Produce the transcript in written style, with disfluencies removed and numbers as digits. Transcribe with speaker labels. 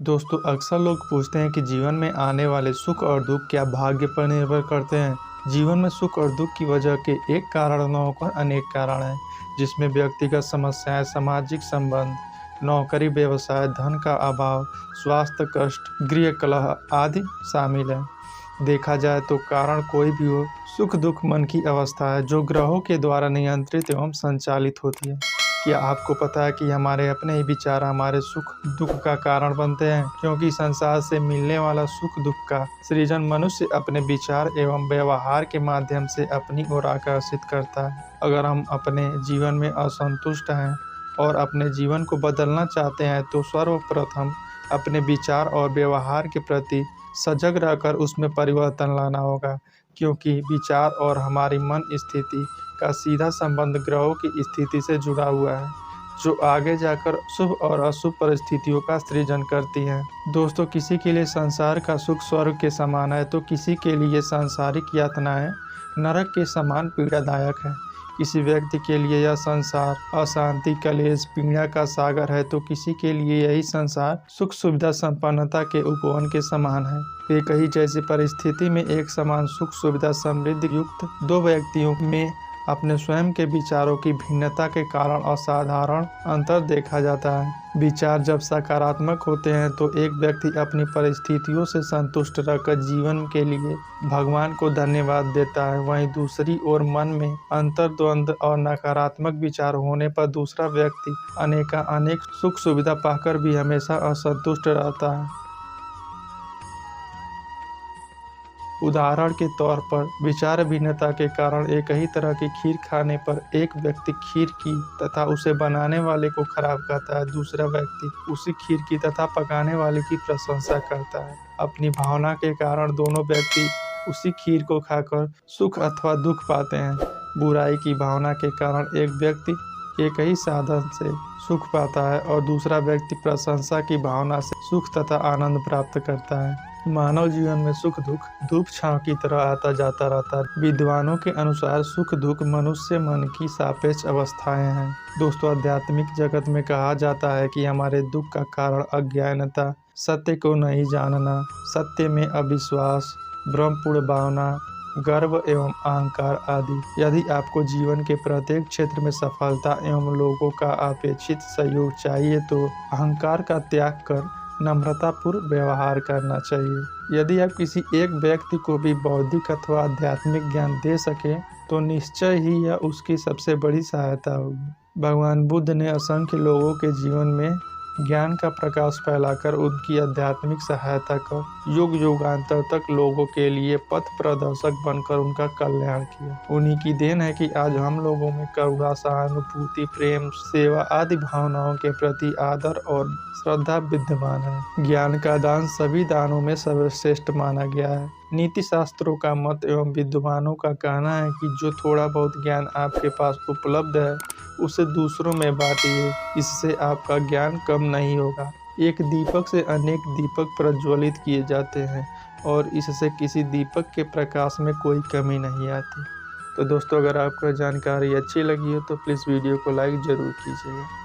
Speaker 1: दोस्तों, अक्सर लोग पूछते हैं कि जीवन में आने वाले सुख और दुख क्या भाग्य पर निर्भर करते हैं। जीवन में सुख और दुख की वजह के एक कारण न होकर अनेक कारण हैं, जिसमें व्यक्तिगत समस्याएं, सामाजिक संबंध, नौकरी, व्यवसाय, धन का अभाव, स्वास्थ्य कष्ट, गृह कलह आदि शामिल हैं। देखा जाए तो कारण कोई भी हो, सुख दुख मन की अवस्था है जो ग्रहों के द्वारा नियंत्रित एवं संचालित होती है। क्या आपको पता है कि हमारे अपने ही विचार हमारे सुख दुख का कारण बनते हैं, क्योंकि संसार से मिलने वाला सुख दुख का सृजन मनुष्य अपने विचार एवं व्यवहार के माध्यम से अपनी ओर आकर्षित करता है। अगर हम अपने जीवन में असंतुष्ट हैं और अपने जीवन को बदलना चाहते हैं तो सर्वप्रथम अपने विचार और व्यवहार के प्रति सजग रहकर उसमें परिवर्तन लाना होगा, क्योंकि विचार और हमारी मन स्थिति का सीधा संबंध ग्रहों की स्थिति से जुड़ा हुआ है, जो आगे जाकर शुभ और अशुभ परिस्थितियों का सृजन करती हैं। दोस्तों, किसी के लिए संसार का सुख स्वर्ग के समान है तो किसी के लिए सांसारिक यातनाएं नरक के समान पीड़ादायक है। किसी व्यक्ति के लिए यह संसार अशांति, कलेश, पीड़ा का सागर है तो किसी के लिए यही संसार सुख सुविधा संपन्नता के उपवन के समान है। एक ही जैसी परिस्थिति में एक समान सुख सुविधा समृद्धि युक्त दो व्यक्तियों में अपने स्वयं के विचारों की भिन्नता के कारण असाधारण अंतर देखा जाता है। विचार जब सकारात्मक होते हैं तो एक व्यक्ति अपनी परिस्थितियों से संतुष्ट रहकर जीवन के लिए भगवान को धन्यवाद देता है। वहीं दूसरी ओर मन में अंतर्द्वंद और नकारात्मक विचार होने पर दूसरा व्यक्ति अनेक सुख सुविधा पाकर भी हमेशा असंतुष्ट रहता है। उदाहरण के तौर पर विचार भिन्नता के कारण एक ही तरह की खीर खाने पर एक व्यक्ति खीर की तथा उसे बनाने वाले को खराब कहता है, दूसरा व्यक्ति उसी खीर की तथा पकाने वाले की प्रशंसा करता है। अपनी भावना के कारण दोनों व्यक्ति उसी खीर को खाकर सुख अथवा दुख पाते हैं। बुराई की भावना के कारण एक व्यक्ति एक ही साधन से सुख पाता है और दूसरा व्यक्ति प्रशंसा की भावना से सुख तथा आनंद प्राप्त करता है। मानव जीवन में सुख दुख धूप छांव की तरह आता जाता रहता है। विद्वानों के अनुसार सुख दुख मनुष्य मन की सापेक्ष अवस्थाएं हैं। दोस्तों, आध्यात्मिक जगत में कहा जाता है कि हमारे दुख का कारण अज्ञानता, सत्य को नहीं जानना, सत्य में अविश्वास, भ्रमपूर्ण भावना, गर्व एवं अहंकार आदि। यदि आपको जीवन के प्रत्येक क्षेत्र में सफलता एवं लोगों का अपेक्षित सहयोग चाहिए तो अहंकार का त्याग कर नम्रतापूर्वक व्यवहार करना चाहिए। यदि आप किसी एक व्यक्ति को भी बौद्धिक अथवा आध्यात्मिक ज्ञान दे सके तो निश्चय ही यह उसकी सबसे बड़ी सहायता होगी। भगवान बुद्ध ने असंख्य लोगों के जीवन में ज्ञान का प्रकाश फैलाकर उनकी आध्यात्मिक सहायता कर युग युगांतर तक लोगों के लिए पथ प्रदर्शक बनकर उनका कल्याण किया। उन्हीं की देन है कि आज हम लोगों में करुणा, सहानुभूति, प्रेम, सेवा आदि भावनाओं के प्रति आदर और श्रद्धा विद्यमान है। ज्ञान का दान सभी दानों में सर्वश्रेष्ठ माना गया है। नीति शास्त्रों का मत एवं विद्वानों का कहना है कि जो थोड़ा बहुत ज्ञान आपके पास उपलब्ध है उसे दूसरों में बांटिए, इससे आपका ज्ञान कम नहीं होगा। एक दीपक से अनेक दीपक प्रज्वलित किए जाते हैं और इससे किसी दीपक के प्रकाश में कोई कमी नहीं आती। तो दोस्तों, अगर आपको जानकारी अच्छी लगी हो तो प्लीज़ वीडियो को लाइक ज़रूर कीजिएगा।